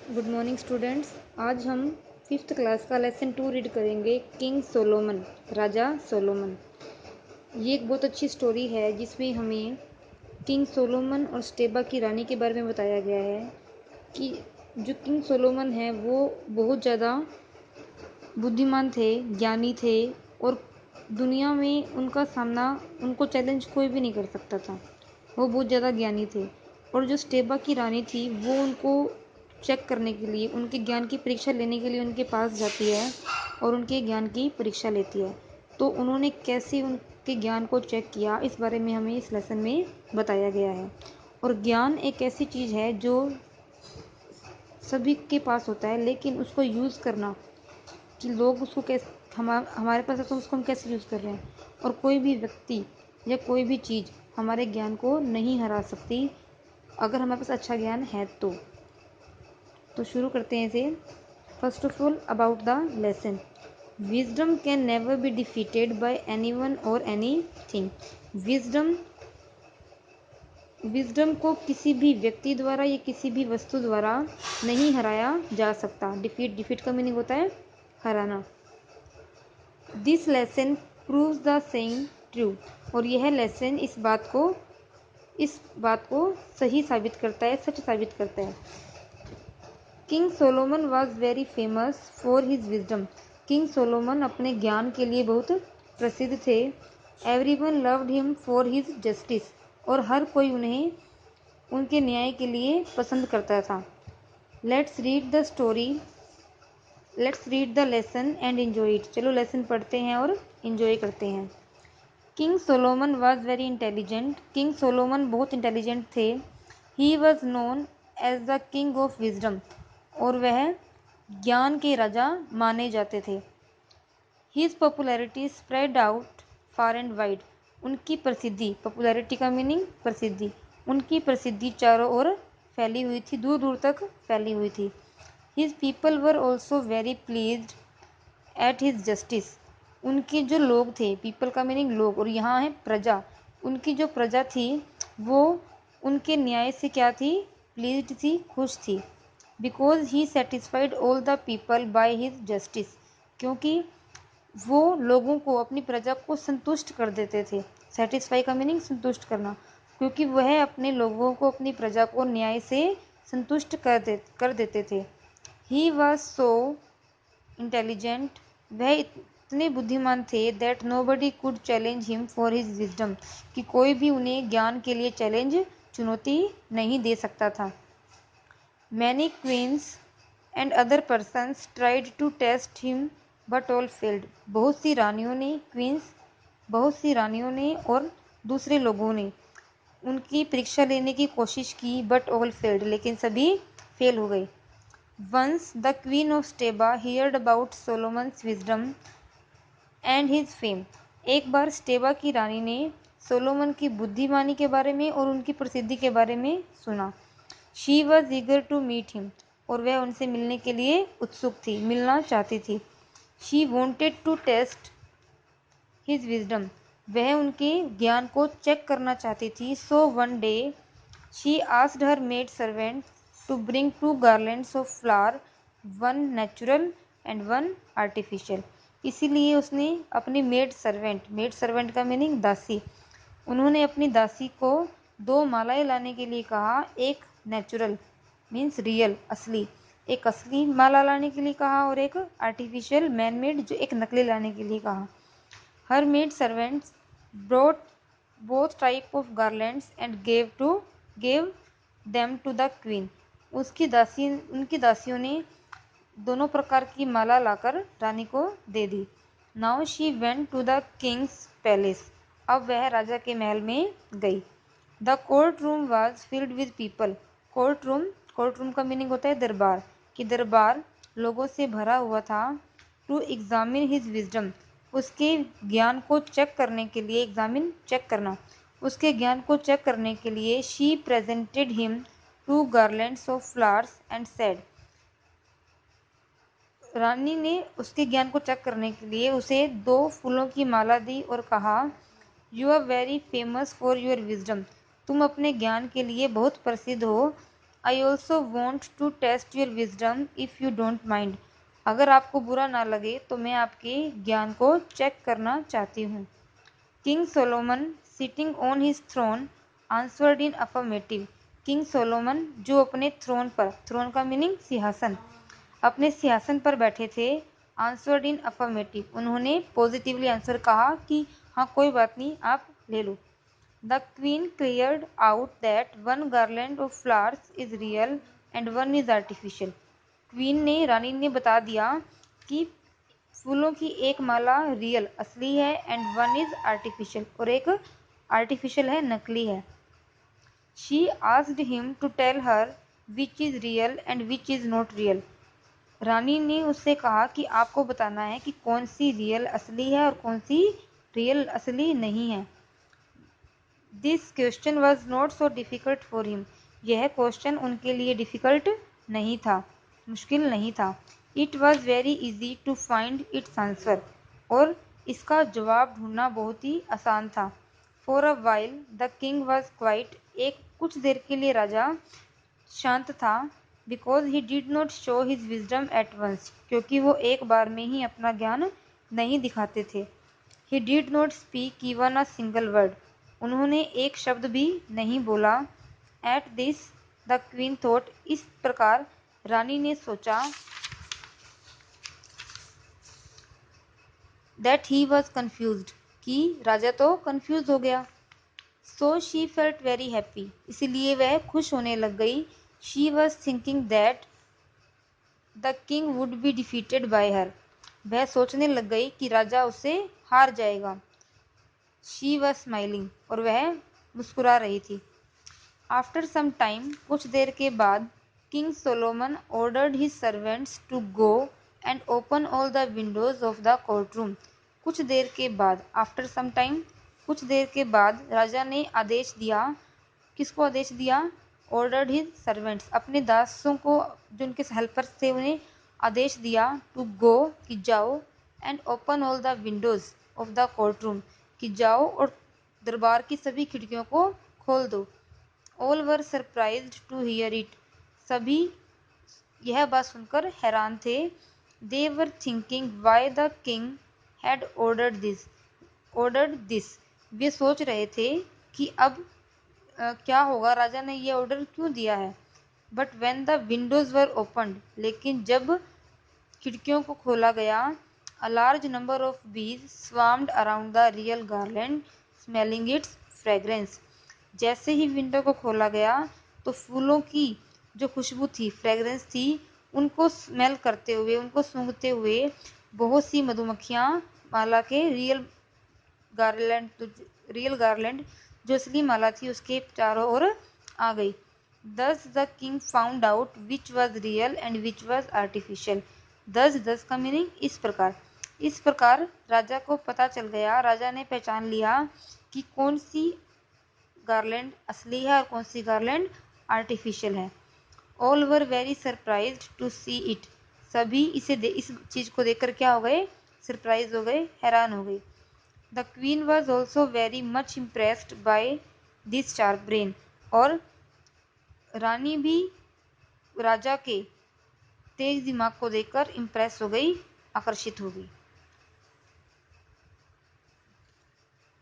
Good morning students. आज हम fifth class का लेसन 2 रीड करेंगे। किंग सोलोमन, राजा सोलोमन। ये एक बहुत अच्छी स्टोरी है जिसमें हमें किंग सोलोमन और स्टेबा की रानी के बारे में बताया गया है कि जो किंग सोलोमन है वो बहुत ज़्यादा बुद्धिमान थे, ज्ञानी थे और दुनिया में उनको चैलेंज कोई भी नहीं कर सकता था। वो बहुत ज़्यादा ज्ञानी थे। और जो स्टेबा की रानी थी वो उनको चेक करने के लिए, उनके ज्ञान की परीक्षा लेने के लिए उनके पास जाती है और उनके ज्ञान की परीक्षा लेती है। तो उन्होंने कैसे उनके ज्ञान को चेक किया, इस बारे में हमें इस लेसन में बताया गया है। और ज्ञान एक ऐसी चीज़ है जो सभी के पास होता है, लेकिन उसको यूज़ करना कि लोग उसको कैसे, हमारे पास है तो उसको हम कैसे यूज़ कर रहे हैं। और कोई भी व्यक्ति या कोई भी चीज़ हमारे ज्ञान को नहीं हरा सकती अगर हमारे पास अच्छा ज्ञान है तो शुरू करते हैं इसे। First of all about the lesson. Wisdom can never be defeated bye anyone और एनीथिंग। विजडम विजडम को किसी भी व्यक्ति द्वारा या किसी भी वस्तु द्वारा नहीं हराया जा सकता। डिफीट का मीनिंग होता है हराना। This lesson proves the saying true. और यह लेसन इस बात को सही साबित करता है, सच साबित करता है। King Solomon was very famous for his wisdom. King Solomon अपने ज्ञान के लिए बहुत प्रसिद्ध थे। Every one loved him for his justice. और हर कोई उन्हें उनके न्याय के लिए पसंद करता था। Let's read the lesson and enjoy it. चलो लेसन पढ़ते हैं और एंजॉय करते हैं। King Solomon was very intelligent. King Solomon बहुत इंटेलिजेंट थे। He was known as the king of wisdom. और वह ज्ञान के राजा माने जाते थे। His popularity spread out far and wide. उनकी प्रसिद्धि, पॉपुलैरिटी का मीनिंग प्रसिद्धि, उनकी प्रसिद्धि चारों ओर फैली हुई थी, दूर दूर तक फैली हुई थी। His people were also very pleased at his justice. उनके जो लोग थे, पीपल का मीनिंग लोग, और यहाँ है प्रजा। उनकी जो प्रजा थी वो उनके न्याय से क्या थी, प्लीज्ड थी, खुश थी। Because he satisfied all the people by his justice. क्योंकि वो लोगों को, अपनी प्रजा को संतुष्ट कर देते थे। सेटिस्फाई का मीनिंग संतुष्ट करना। क्योंकि वह अपने लोगों को, अपनी प्रजा को न्याय से संतुष्ट कर देते थे। He was so intelligent. वह इतने बुद्धिमान थे that nobody could challenge him for his wisdom, कि कोई भी उन्हें ज्ञान के लिए चुनौती नहीं दे सकता था। Many queens and other persons tried to test him but all failed. बहुत सी रानियों ने और दूसरे लोगों ने उनकी परीक्षा लेने की कोशिश की, बट ऑल फेल्ड, लेकिन सभी फेल हो गए। Once the queen of Sheba heard about Solomon's wisdom and his fame. एक बार स्टेबा की रानी ने सोलोमन की बुद्धिमानी के बारे में और उनकी प्रसिद्धि के बारे में सुना। She was eager to meet him. और वह उनसे मिलने के लिए उत्सुक थी, मिलना चाहती थी। She wanted to test his wisdom. वह उनके ज्ञान को चेक करना चाहती थी। So one day she asked her maid servant to bring 2 garlands of flower, one natural and one artificial. इसीलिए उसने अपनी मेड सर्वेंट का मीनिंग दासी, उन्होंने अपनी दासी को 2 मालाएं लाने के लिए कहा। एक नेचुरल मीन्स रियल, असली, एक असली माला लाने के लिए कहा, और एक आर्टिफिशियल मैन मेड, जो एक नकली लाने के लिए कहा। Her maid servants brought both type of garlands and gave them to the queen। उनकी दासियों ने दोनों प्रकार की माला लाकर रानी को दे दी। Now she went to the king's palace. अब वह राजा के महल में गई। The court room was filled with people. Court room का मीनिंग होता है दरबार, कि दरबार लोगों से भरा हुआ था। To examine his wisdom. उसके ज्ञान को चेक करने के लिए, चेक करना, उसके ज्ञान को चेक करने के लिए she presented him 2 garlands of flowers and said. रानी ने उसके ज्ञान को चेक करने के लिए उसे 2 फूलों की माला दी और कहा, you are very famous for your wisdom. तुम अपने ज्ञान के लिए बहुत प्रसिद्ध हो। I also want to test your wisdom if you don't mind. अगर आपको बुरा ना लगे तो मैं आपके ज्ञान को चेक करना चाहती हूँ। King Solomon sitting on his throne answered in affirmative. किंग सोलोमन जो अपने थ्रोन का मीनिंग सिंहासन, अपने सिंहासन पर बैठे थे, आंसर्ड इन अफर्मेटिव, उन्होंने पॉजिटिवली आंसर कहा कि हाँ कोई बात नहीं, आप ले लो। The queen cleared out that one garland of flowers is real and one is artificial. रानी ने बता दिया कि फूलों की एक माला रियल असली है एंड वन इज आर्टिफिशियल, और एक आर्टिफिशियल है, नकली है। She asked him to tell her which is real and which is not real. रानी ने उससे कहा कि आपको बताना है कि कौन सी रियल असली है और कौन सी रियल असली नहीं है। This question was not so difficult for him. यह क्वेश्चन उनके लिए डिफ़िकल्ट नहीं था, मुश्किल नहीं था। It was very easy to find its answer, और इसका जवाब ढूंढना बहुत ही आसान था। For a while the king was quite. एक कुछ देर के लिए राजा शांत था। Because he did not show his wisdom at once, क्योंकि वो एक बार में ही अपना ज्ञान नहीं दिखाते थे। ही did not speak even a single word. उन्होंने एक शब्द भी नहीं बोला। At this the queen thought. इस प्रकार रानी ने सोचा दैट ही वॉज कन्फ्यूज्ड, कि राजा तो कन्फ्यूज हो गया। So she felt very happy. इसलिए वह खुश होने लग गई। She was thinking that the king would be defeated by her. वह सोचने लग गई कि राजा उससे हार जाएगा। She was smiling. और वह मुस्कुरा रही थी। After some time. कुछ देर के बाद। King Solomon ordered his servants to go and open all the windows of the court room. कुछ देर के बाद। आफ्टर सम टाइम, कुछ देर के बाद राजा ने आदेश दिया। किसको आदेश दिया? ऑर्डर्ड हिज सर्वेंट्स, अपने दासों को, जो उनके हेल्पर्स थे, उन्हें आदेश दिया। टू गो, कि जाओ, and open all the windows of the court room, कि जाओ और दरबार की सभी खिड़कियों को खोल दो। All were surprised to hear it. सभी यह बात सुनकर हैरान थे। They were thinking why the king had ordered this. वे सोच रहे थे कि अब क्या होगा, राजा ने ये ऑर्डर क्यों दिया है। But when the Windows were opened, लेकिन जब खिड़कियों को खोला गया, a large number of bees swarmed around the real garland smelling its fragrance. जैसे ही विंडो को खोला गया तो फूलों की जो खुशबू थी, फ्रेग्रेंस थी, उनको स्मेल करते हुए, उनको सूंघते हुए बहुत सी मधुमक्खियाँ माला के रियल गार्लैंड जो असली माला थी उसके चारों ओर आ गई। दस the king found out which was real and which was artificial. दस का मीनिंग इस प्रकार राजा को पता चल गया, राजा ने पहचान लिया कि कौन सी गार्लैंड असली है और कौन सी गार्लैंड आर्टिफिशियल है। All were very surprised to see it. सभी इस चीज को देखकर क्या हो गए? सरप्राइज हो गए, हैरान हो गए। The queen was also very much impressed by this sharp brain. और रानी भी राजा के तेज दिमाग को देखकर इम्प्रेस हो गई, आकर्षित हो गई।